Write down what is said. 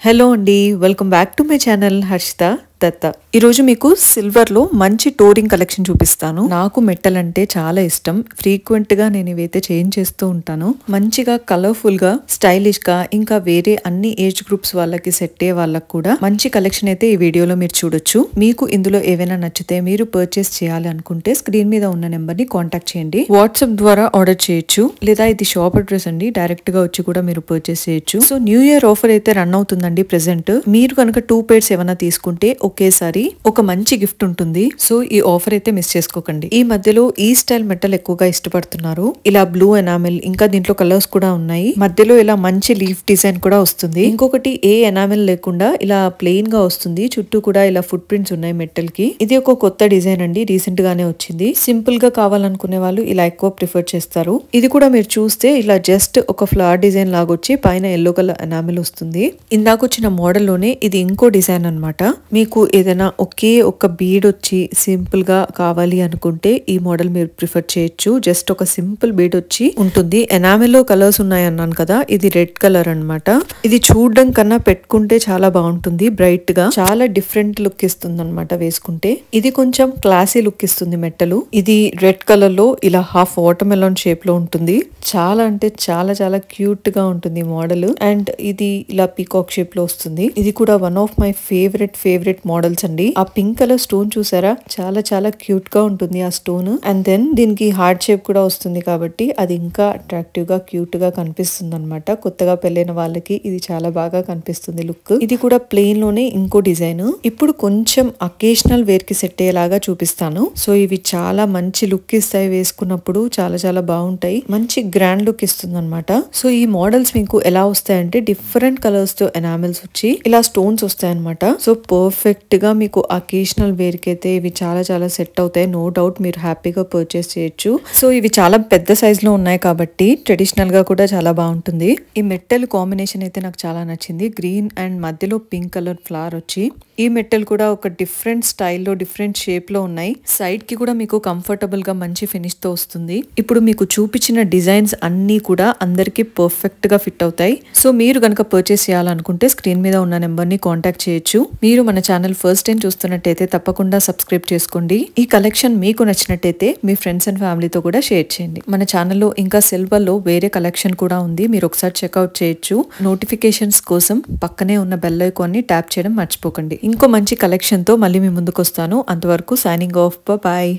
Hello అండి, welcome back to my channel Harshitha Datta. ఈ రోజు మీకు సిల్వర్ లో మంచి టోరింగ్ కలెక్షన్ చూపిస్తాను. నాకు మెట్టల్ అంటే చాలా ఇష్టం. ఫ్రీక్వెంట్ గా నేను ఇవైతే చేంజ్ చేస్తూ ఉంటాను. మంచిగా కలర్ఫుల్ గా స్టైలిష్ గా ఇంకా వేరే అన్ని ఏజ్ గ్రూప్స్ వాళ్ళకి సెట్ అయ్యే వాళ్ళకి కూడా మంచి కలెక్షన్ అయితే ఈ వీడియోలో మీరు చూడొచ్చు. మీకు ఇందులో ఏవైనా నచ్చితే మీరు పర్చేస్ చేయాలి అనుకుంటే స్క్రీన్ మీద ఉన్న నెంబర్ ని కాంటాక్ట్ చేయండి. వాట్సాప్ ద్వారా ఆర్డర్ చేయొచ్చు, లేదా ఇది షాప్ అడ్రస్ అండి, డైరెక్ట్ గా వచ్చి కూడా మీరు పర్చేస్ చేయొచ్చు. సో న్యూ ఇయర్ ఆఫర్ అయితే రన్ అవుతుందండి ప్రెసెంట్. మీరు కనుక 2 pairs ఏమైనా తీసుకుంటే ఒకేసారి ఒక మంచి గిఫ్ట్ ఉంటుంది. సో ఈ ఆఫర్ అయితే మిస్ చేసుకోకండి. ఈ మధ్యలో ఈ స్టైల్ మెటల్ ఎక్కువగా ఇష్టపడుతున్నారు. ఇలా బ్లూ ఎనామిల్, ఇంకా దీంట్లో కలర్స్ కూడా ఉన్నాయి. మధ్యలో ఇలా మంచి లీఫ్ డిజైన్ కూడా వస్తుంది. ఇంకొకటి ఏ ఎనామిల్ లేకుండా ఇలా ప్లెయిన్ గా వస్తుంది. చుట్టూ కూడా ఇలా ఫుట్ ప్రింట్స్ ఉన్నాయి మెటల్ కి. ఇది ఒక కొత్త డిజైన్ అండి, రీసెంట్ గానే వచ్చింది. సింపుల్ గా కావాలనుకునే వాళ్ళు ఇలా ఎక్కువ ప్రిఫర్ చేస్తారు. ఇది కూడా మీరు చూస్తే ఇలా జస్ట్ ఒక ఫ్లవర్ డిజైన్ లాగా వచ్చి పైన ఎల్లో కలర్ ఎనామిల్ వస్తుంది. ఇందాక వచ్చిన మోడల్ లోనే ఇది ఇంకో డిజైన్ అన్నమాట. మీకు ఏదైనా ఒకే ఒక బీడ్ వచ్చి సింపుల్ గా కావాలి అనుకుంటే ఈ మోడల్ మీరు ప్రిఫర్ చేయొచ్చు. జస్ట్ ఒక సింపుల్ బీడ్ వచ్చి ఉంటుంది. ఎనామిల్ లో కలర్స్ ఉన్నాయి అన్నాను కదా, ఇది రెడ్ కలర్ అన్నమాట. ఇది చూడడం కన్నా పెట్టుకుంటే చాలా బాగుంటుంది. బ్రైట్ గా చాలా డిఫరెంట్ లుక్ ఇస్తుంది అనమాట వేసుకుంటే. ఇది కొంచెం క్లాసీ లుక్ ఇస్తుంది మెట్టలు. ఇది రెడ్ కలర్ లో ఇలా హాఫ్ వాటర్ మెలన్ షేప్ లో ఉంటుంది. చాలా అంటే చాలా చాలా క్యూట్ గా ఉంటుంది మోడల్. అండ్ ఇది ఇలా పీకాక్ షేప్ లో వస్తుంది. ఇది కూడా one of my favourite models అండి. ఆ పింక్ కలర్ స్టోన్ చూసారా, చాలా చాలా క్యూట్ గా ఉంటుంది ఆ స్టోన్. అండ్ దెన్ దీనికి హార్ట్ షేప్ కూడా వస్తుంది కాబట్టి అది ఇంకా అట్రాక్టివ్ గా క్యూట్ గా కనిపిస్తుంది అనమాట. కొత్తగా పెళ్ళైన వాళ్ళకి ఇది చాలా బాగా కనిపిస్తుంది లుక్. ఇది కూడా ప్లెయిన్ లోనే ఇంకో డిజైన్. ఇప్పుడు కొంచెం అకేషనల్ వేర్ కి సెట్ అయ్యేలాగా చూపిస్తాను. సో ఇవి చాలా మంచి లుక్ ఇస్తాయి, వేసుకున్నప్పుడు చాలా చాలా బాగుంటాయి. మంచి గ్రాండ్ లుక్ ఇస్తుంది అనమాట. సో ఈ మోడల్స్ మీకు ఎలా వస్తాయంటే డిఫరెంట్ కలర్స్ తో ఎనామిల్స్ వచ్చి ఇలా స్టోన్స్ వస్తాయి అనమాట. సో పర్ఫెక్ట్ గా మీకు అకేషనల్ వేర్ కి అయితే ఇవి చాలా చాలా సెట్ అవుతాయి. నో డౌట్ మీరు హ్యాపీగా పర్చేస్ చేయొచ్చు. సో ఇవి చాలా పెద్ద సైజ్ లో ఉన్నాయి కాబట్టి ట్రెడిషనల్ గా కూడా చాలా బాగుంటుంది. ఈ మెట్టల్ కాంబినేషన్ అయితే నాకు చాలా నచ్చింది. గ్రీన్ అండ్ మధ్యలో పింక్ కలర్ ఫ్లవర్ వచ్చి ఈ మెట్టల్ కూడా ఒక డిఫరెంట్ స్టైల్లో డిఫరెంట్ షేప్ లో ఉన్నాయి. సైడ్ కి కూడా మీకు కంఫర్టబుల్ గా మంచి ఫినిష్ తో వస్తుంది. ఇప్పుడు మీకు చూపించిన డిజైన్స్ అన్ని కూడా అందరికి పర్ఫెక్ట్ గా ఫిట్ అవుతాయి. సో మీరు గనక పర్చేస్ చేయాలనుకుంటే స్క్రీన్ మీద ఉన్న నెంబర్ ని కాంటాక్ట్ చేయొచ్చు. మీరు మన ఛానల్ ఫస్ట్ టైం చూస్తున్నట్టయితే తప్పకుండా సబ్స్క్రైబ్ చేసుకోండి. ఈ కలెక్షన్ మీకు నచ్చినట్టయితే మీ ఫ్రెండ్స్ అండ్ ఫ్యామిలీతో కూడా షేర్ చేయండి. మన ఛానల్లో ఇంకా సిల్వర్ లో వేరే కలెక్షన్ కూడా ఉంది, మీరు ఒకసారి చెక్అవుట్ చేయొచ్చు. నోటిఫికేషన్స్ కోసం పక్కనే ఉన్న బెల్ ఐకాన్ ని ట్యాప్ చేయడం మర్చిపోకండి. ఇంకో మంచి కలెక్షన్ తో మళ్ళీ మీ ముందుకు వస్తాను. అంతవరకు సైనింగ్ ఆఫ్, బాయ్.